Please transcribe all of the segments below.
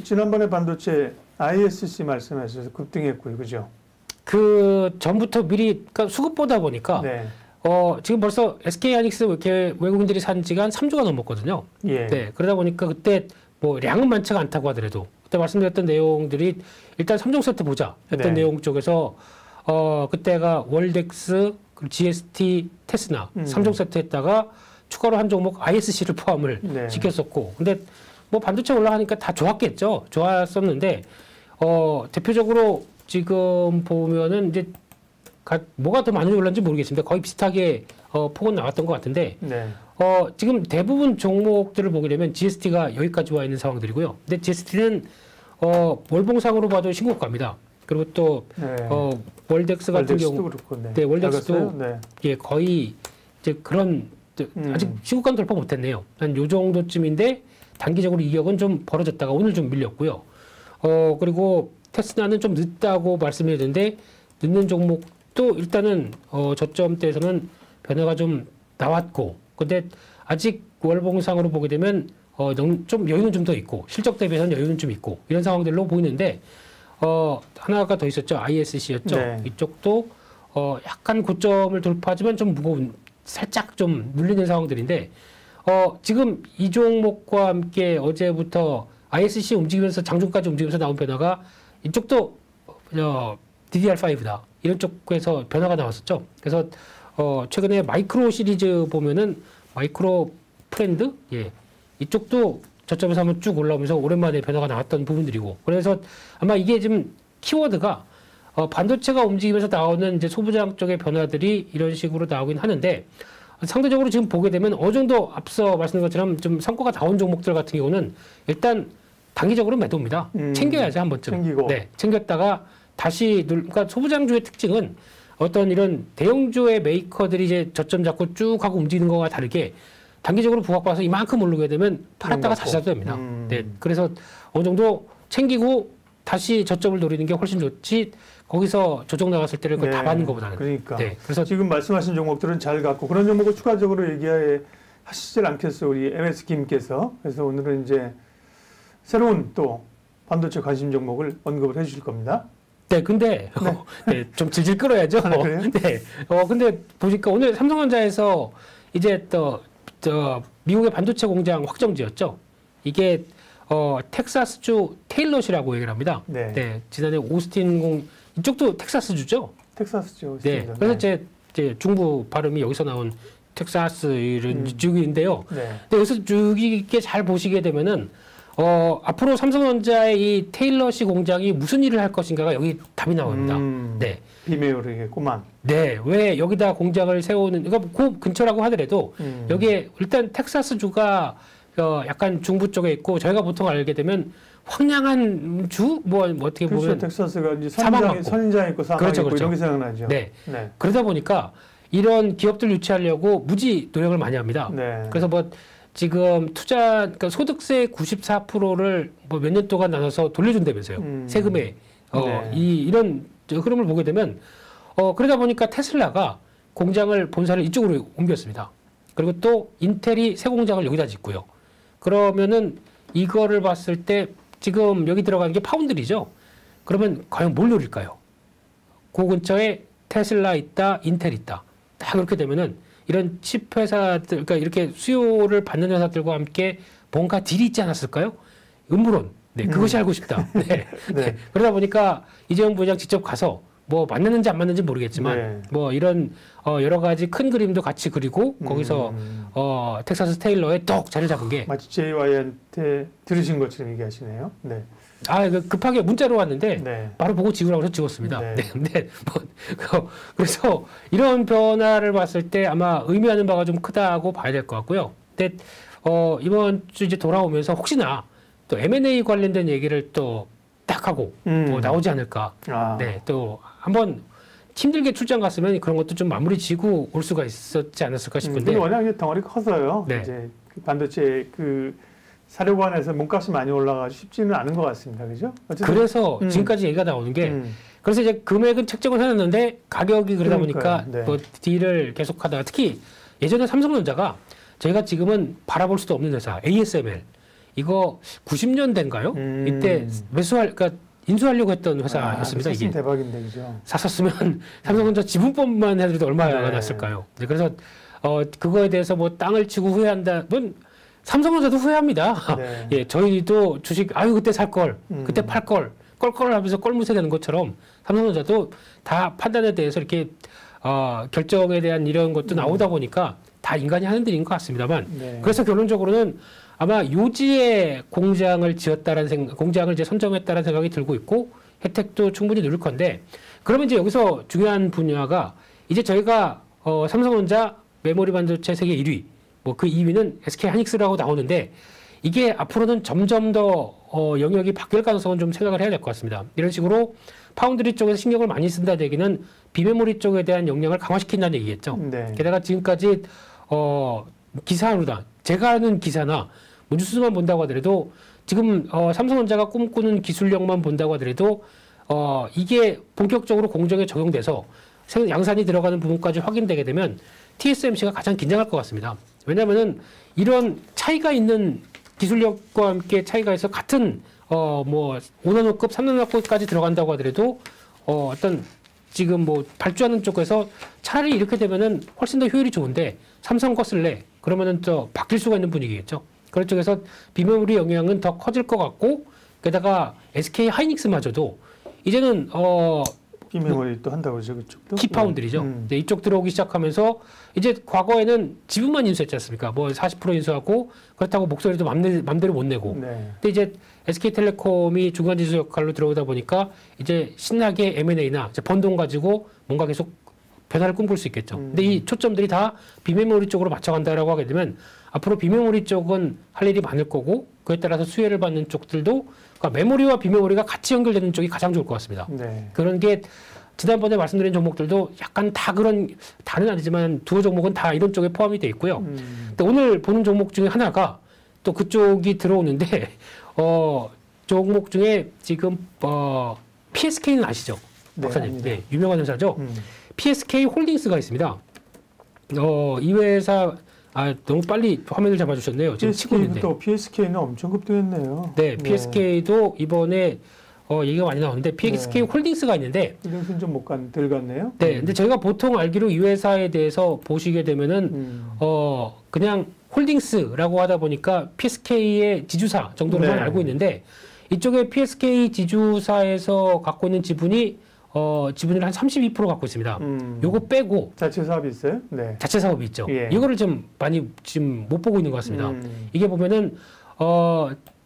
지난번에 반도체 ISC 말씀하셔서 급등했고요, 그죠? 그 전부터 미리 그러니까 수급 보다 보니까 네. 지금 벌써 SK하이닉스 이렇게 외국인들이 산 지가 한 3주가 넘었거든요. 예. 네, 그러다 보니까 그때 뭐 량은 많지가 않다고 하더라도 그때 말씀드렸던 내용들이 일단 3종 세트 보자 했던 네. 내용 쪽에서 그때가 월덱스, 그리고 GST, 테스나 3종 세트 했다가 추가로 한 종목 ISC를 포함을 네. 시켰었고, 근데 뭐 반도체 올라가니까 다 좋았겠죠. 좋았었는데 대표적으로 지금 보면은 이제 뭐가 더 많이 올랐는지 모르겠습니다. 거의 비슷하게 폭은 나왔던 것 같은데 네. 지금 대부분 종목들을 보게 되면 GST가 여기까지 와 있는 상황들이고요. 근데 GST는 월봉상으로 봐도 신고가입니다. 그리고 또 네. 월덱스 같은 월덱스도 경우, 그렇고, 네. 네, 월덱스도 네. 예, 거의 이제 그런 아직 신고가는 돌파 못했네요. 한 요 정도쯤인데 단기적으로 이격은 좀 벌어졌다가 오늘 좀 밀렸고요. 그리고 테스나는 좀 늦다고 말씀드렸는데 늦는 종목도 일단은 저점대에서는 변화가 좀 나왔고, 근데 아직 월봉상으로 보게 되면 좀 여유는 좀 더 있고 실적 대비해서는 여유는 좀 있고 이런 상황들로 보이는데 하나가 더 있었죠. ISC였죠. 네. 이쪽도 약간 고점을 돌파하지만 좀 무거운 살짝 좀 눌리는 상황들인데 지금 이 종목과 함께 어제부터 ISC 움직이면서 장중까지 움직이면서 나온 변화가 이쪽도 DDR5다 이런 쪽에서 변화가 나왔었죠. 그래서 최근에 마이크로 시리즈 보면은 마이크로 프렌드 예 이쪽도 저점에서 한번 쭉 올라오면서 오랜만에 변화가 나왔던 부분들이고, 그래서 아마 이게 지금 키워드가 반도체가 움직이면서 나오는 이제 소부장 쪽의 변화들이 이런 식으로 나오긴 하는데, 상대적으로 지금 보게 되면 어느 정도 앞서 말씀드린 것처럼 좀 성과가 나온 종목들 같은 경우는 일단 단기적으로 매도입니다. 챙겨야지 한 번쯤. 챙기고. 네, 챙겼다가 다시 그러니까 소부장주의 특징은 어떤 이런 대형주의 메이커들이 이제 저점 잡고 쭉 하고 움직이는 거와 다르게 단기적으로 부각받아서 이만큼 오르게 되면 팔았다가 다시 사도 됩니다. 네, 그래서 어느 정도 챙기고 다시 저점을 노리는 게 훨씬 좋지, 거기서 조정 나갔을 때를 그걸 다 받는 것보다는. 그러니까. 네, 그래서 지금 말씀하신 종목들은 잘 갖고 그런 종목을 추가적으로 얘기하시질 않겠어요, 우리 MS 김께서. 그래서 오늘은 이제 새로운 또 반도체 관심 종목을 언급을 해주실 겁니다. 네, 근데 네, 좀 질질 끌어야죠. 아, 그래요? 네, 근데 보니까 오늘 삼성전자에서 이제 또 미국의 반도체 공장 확정지었죠. 이게 텍사스주 테일러시라고 얘기를 합니다. 네. 네, 지난해 오스틴 이쪽도 텍사스주죠. 텍사스죠. 네, 그래서 이제 중부 발음이 여기서 나온 텍사스 이런 주기인데요. 네. 근데 여기서 주기 있게 잘 보시게 되면은 앞으로 삼성전자의 이 테일러시 공장이 무슨 일을 할 것인가가 여기 답이 나옵니다. 네. 비메오르겠구만. 네, 왜 여기다 공장을 세우는, 그러니까 그 근처라고 하더라도 여기에 일단 텍사스주가 약간 중부 쪽에 있고, 저희가 보통 알게 되면 황량한 주? 뭐 어떻게 그렇죠. 보면 텍사스가 이제 사막 선인장 있고 사막 그렇죠, 있고 그렇죠. 이런 게 생각나죠. 네. 네. 그러다 보니까 이런 기업들 유치하려고 무지 노력을 많이 합니다. 네. 그래서 뭐 지금 그러니까 소득세 94%를 뭐 몇 년 동안 나눠서 돌려준다면서요. 세금에. 네. 이런 흐름을 보게 되면 그러다 보니까 테슬라가 공장을 본사를 이쪽으로 옮겼습니다. 그리고 또 인텔이 새 공장을 여기다 짓고요. 그러면은 이거를 봤을 때 지금 여기 들어가는 게 파운드리죠. 그러면 과연 뭘 노릴까요? 그 근처에 테슬라 있다, 인텔 있다. 딱 그렇게 되면은 이런 칩 회사들, 그러니까 이렇게 수요를 받는 회사들과 함께 뭔가 딜이 있지 않았을까요? 음모론. 네, 그것이 알고 싶다. 네. 네. 그러다 보니까 이재용 부회장 직접 가서 뭐 맞는지 안 맞는지 모르겠지만 네. 뭐 이런 여러 가지 큰 그림도 같이 그리고 거기서 텍사스 테일러에 떡 자리 잡은 게 마치 JY한테 들으신 것처럼 얘기하시네요. 네. 급하게 문자로 왔는데 네. 바로 보고 지우라고 해서 지웠습니다. 네. 네. 근데 그래서 이런 변화를 봤을 때 아마 의미하는 바가 좀 크다고 봐야 될 것 같고요. 근데 이번 주 이제 돌아오면서 혹시나 또 M&A 관련된 얘기를 또 딱 하고 뭐 나오지 않을까. 네, 또 한번 힘들게 출장 갔으면 그런 것도 좀 마무리 지고 올 수가 있었지 않았을까 싶은데. 워낙 이제 덩어리가 커서요. 네. 이제 반도체 사료관에서 몸값이 많이 올라가서 쉽지는 않은 것 같습니다. 그죠? 어쨌든 그래서 지금까지 얘기가 나오는 게 그래서 이제 금액은 책정을 해놨는데 가격이 그러다 보니까 네. 뭐 딜을 계속하다가 특히 예전에 삼성전자가 저희가 지금은 바라볼 수도 없는 회사 ASML 이거 90년대인가요? 이때 그러니까 인수하려고 했던 회사였습니다. 이게 대박인데 그죠? 샀었으면 삼성전자 지분법만 해도 얼마가 났을까요? 네, 그래서 그거에 대해서 뭐 땅을 치고 후회한다. 삼성전자도 후회합니다. 네. 예, 저희도 주식 그때 살 걸, 그때 팔 걸, 껄껄 하면서 껄무새 되는 것처럼 삼성전자도 다 판단에 대해서 이렇게 결정에 대한 이런 것도 나오다 보니까 다 인간이 하는 일인 것 같습니다만. 네. 그래서 결론적으로는 아마 요지에 공장을 공장을 이제 선점했다는 생각이 들고 있고 혜택도 충분히 누릴 건데, 그러면 이제 여기서 중요한 분야가 이제 저희가 삼성전자 메모리 반도체 세계 1위, 뭐 그 2위는 SK 하이닉스라고 나오는데, 이게 앞으로는 점점 더 영역이 바뀔 가능성은 좀 생각을 해야 될 것 같습니다. 이런 식으로 파운드리 쪽에서 신경을 많이 쓴다는 얘기는 비메모리 쪽에 대한 역량을 강화시킨다는 얘기겠죠. 네. 게다가 지금까지 기사로다 제가 아는 기사나 뭐 뉴스만 본다고 하더라도 지금 삼성전자가 꿈꾸는 기술력만 본다고 하더라도 이게 본격적으로 공정에 적용돼서 양산이 들어가는 부분까지 확인되게 되면 TSMC가 가장 긴장할 것 같습니다. 왜냐하면은 이런 차이가 있는 기술력과 함께 차이가 있어 같은 뭐 5나노급, 3나노급까지 들어간다고 하더라도 어떤 지금 뭐 발주하는 쪽에서 차라리 이렇게 되면은 훨씬 더 효율이 좋은데 삼성 거 쓸래? 그러면은 또 바뀔 수가 있는 분위기겠죠. 그런 쪽에서 비메모리 영향은 더 커질 것 같고, 게다가 SK 하이닉스마저도 이제는 비메모리 또 한다고 그러죠, 그쪽도. 키파운드리죠. 네, 이쪽 들어오기 시작하면서 이제 과거에는 지분만 인수했지 않습니까? 뭐 40% 인수하고 그렇다고 목소리도 맘대로 못 내고. 네. 근데 이제 SK텔레콤이 중간 지수 역할로 들어오다 보니까 이제 신나게 M&A나 번 돈 가지고 뭔가 계속 변화를 꿈꿀 수 있겠죠. 근데 이 초점들이 다 비메모리 쪽으로 맞춰간다라고 하게 되면 앞으로 비메모리 쪽은 할 일이 많을 거고, 그에 따라서 수혜를 받는 쪽들도, 그러니까 메모리와 비메모리가 같이 연결되는 쪽이 가장 좋을 것 같습니다. 네. 그런 게 지난번에 말씀드린 종목들도 약간 다 다는 아니지만 두어 종목은 다 이런 쪽에 포함이 돼 있고요. 근데 오늘 보는 종목 중에 하나가 또 그쪽이 들어오는데 종목 중에 지금 PSK는 아시죠? 박사님. 네, 유명한 회사죠. PSK 홀딩스가 있습니다. 이 회사 너무 빨리 화면을 잡아주셨네요. 지금 치고 있는데. PSK는 엄청 급등했네요. 네, PSK도 이번에 얘기가 많이 나오는데 PSK 홀딩스가 있는데 홀딩스는 좀 덜 갔네요. 네, 근데 저희가 보통 알기로 이 회사에 대해서 보시게 되면은 그냥 홀딩스라고 하다 보니까 PSK의 지주사 정도로만 알고 있는데, 이쪽에 PSK 지주사에서 갖고 있는 지분을 한 32% 갖고 있습니다. 요거 빼고 자체 사업이 있어요? 네. 자체 사업이 있죠. 예. 이거를 좀 많이 지금 못 보고 있는 것 같습니다. 이게 보면은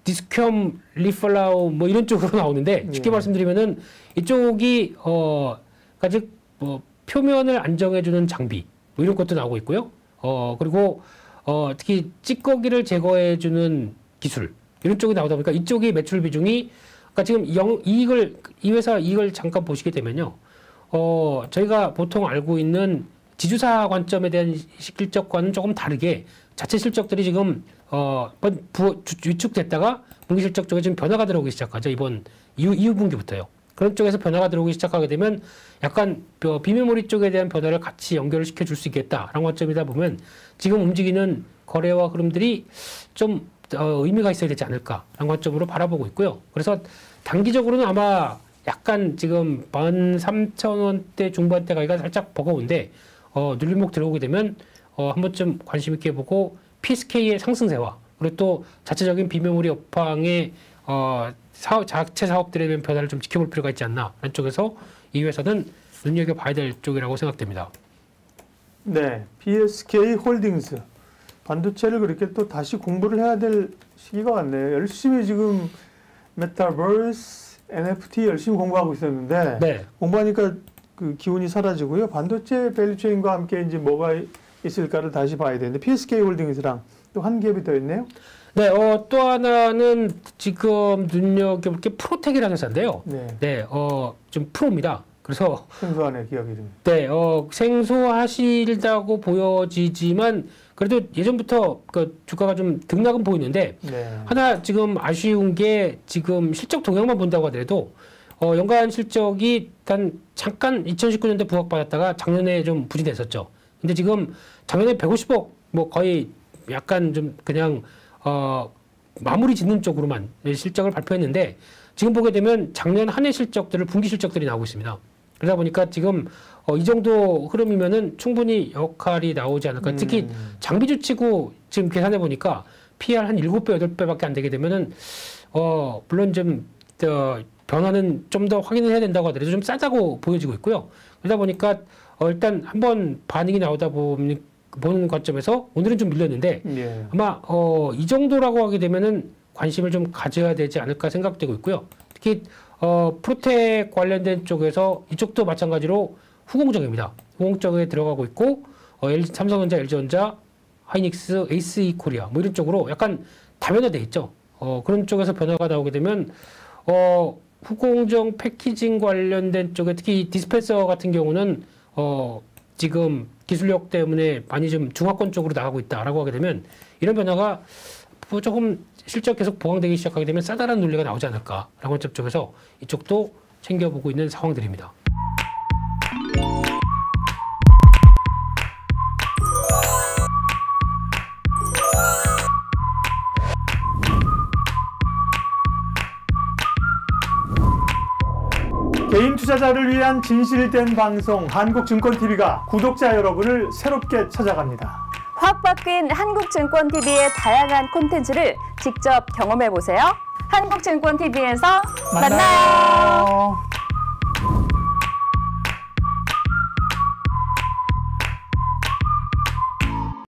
디스켬 리플라우 뭐 이런 쪽으로 나오는데, 쉽게 말씀드리면은 이쪽이 아직 뭐 표면을 안정해주는 장비 뭐 이런 것도 나오고 있고요. 그리고 특히 찌꺼기를 제거해주는 기술 이런 쪽이 나오다 보니까 이쪽이 매출 비중이, 그러니까 지금 이 회사 이익을 잠깐 보시게 되면요, 저희가 보통 알고 있는 지주사 관점에 대한 실적과는 조금 다르게 자체 실적들이 지금 위축됐다가 분기 실적 쪽에 지금 변화가 들어오기 시작하죠. 이번 이후 분기부터요. 그런 쪽에서 변화가 들어오기 시작하게 되면 약간 비메모리 쪽에 대한 변화를 같이 연결을 시켜줄 수 있겠다라는 관점이다 보면 지금 움직이는 거래와 흐름들이 좀 의미가 있어야 되지 않을까라는 관점으로 바라보고 있고요. 그래서 단기적으로는 아마 약간 지금 13,000원대 중반대 가기가 살짝 버거운데 눌림목 들어오게 되면 한 번쯤 관심 있게 보고 PSK의 상승세와 그리고 또 자체적인 비메모리 업황의 자체 사업들에 대한 변화를 좀 지켜볼 필요가 있지 않나 라는 쪽에서 이 회사는 눈여겨봐야 될 쪽이라고 생각됩니다. 네, PSK 홀딩스 반도체를 그렇게 또 다시 공부를 해야 될 시기가 왔네요. 열심히 지금 메타버스, NFT 열심히 공부하고 있었는데 네. 공부하니까 그 기운이 사라지고요. 반도체 밸류체인과 함께 이제 뭐가 있을까를 다시 봐야 되는데 PSK 홀딩스랑 또 한 갭이 더 있네요. 네, 또 하나는 지금 눈여겨볼 게 프로텍이라는 회사인데요. 네, 좀 프로입니다. 그래서 생소하네 기업 이름이. 네, 생소하시다고 보여지지만 그래도 예전부터 그 주가가 좀 등락은 보이는데 하나 지금 아쉬운 게 지금 실적 동향만 본다고 하더라도 연간 실적이 일단 잠깐 2019년도에 부각받았다가 작년에 좀 부진했었죠. 근데 지금 작년에 150억 뭐 거의 약간 좀 그냥 마무리 짓는 쪽으로만 실적을 발표했는데 지금 보게 되면 작년 한 해 실적들을 분기 실적들이 나오고 있습니다. 그러다 보니까 지금 이 정도 흐름이면은 충분히 역할이 나오지 않을까. 특히 장비주 치고 지금 계산해 보니까 PR 한 7배, 8배밖에 안 되게 되면은 물론 좀 변화는 좀 더 확인을 해야 된다고 하더라도 좀 싸다고 보여지고 있고요. 그러다 보니까 일단 한번 반응이 나오다 보는 관점에서 오늘은 좀 밀렸는데 예. 아마 이 정도라고 하게 되면은 관심을 좀 가져야 되지 않을까 생각되고 있고요. 특히 프로텍 관련된 쪽에서 이쪽도 마찬가지로 후공정입니다. 후공정에 들어가고 있고 삼성전자, LG전자, 하이닉스, 에이스이코리아 뭐 이런 쪽으로 약간 다변화돼 있죠. 그런 쪽에서 변화가 나오게 되면 후공정 패키징 관련된 쪽에 특히 디스펜서 같은 경우는 지금 기술력 때문에 많이 좀 중화권 쪽으로 나가고 있다라고 하게 되면 이런 변화가 조금 실적 계속 보강되기 시작하게 되면 싸다란 논리가 나오지 않을까라고 하는 쪽에서 이쪽도 챙겨보고 있는 상황들입니다. 개인 투자자를 위한 진실된 방송 한국증권TV가 구독자 여러분을 새롭게 찾아갑니다. 확 바뀐 한국증권TV의 다양한 콘텐츠를 직접 경험해보세요. 한국증권TV에서 만나요.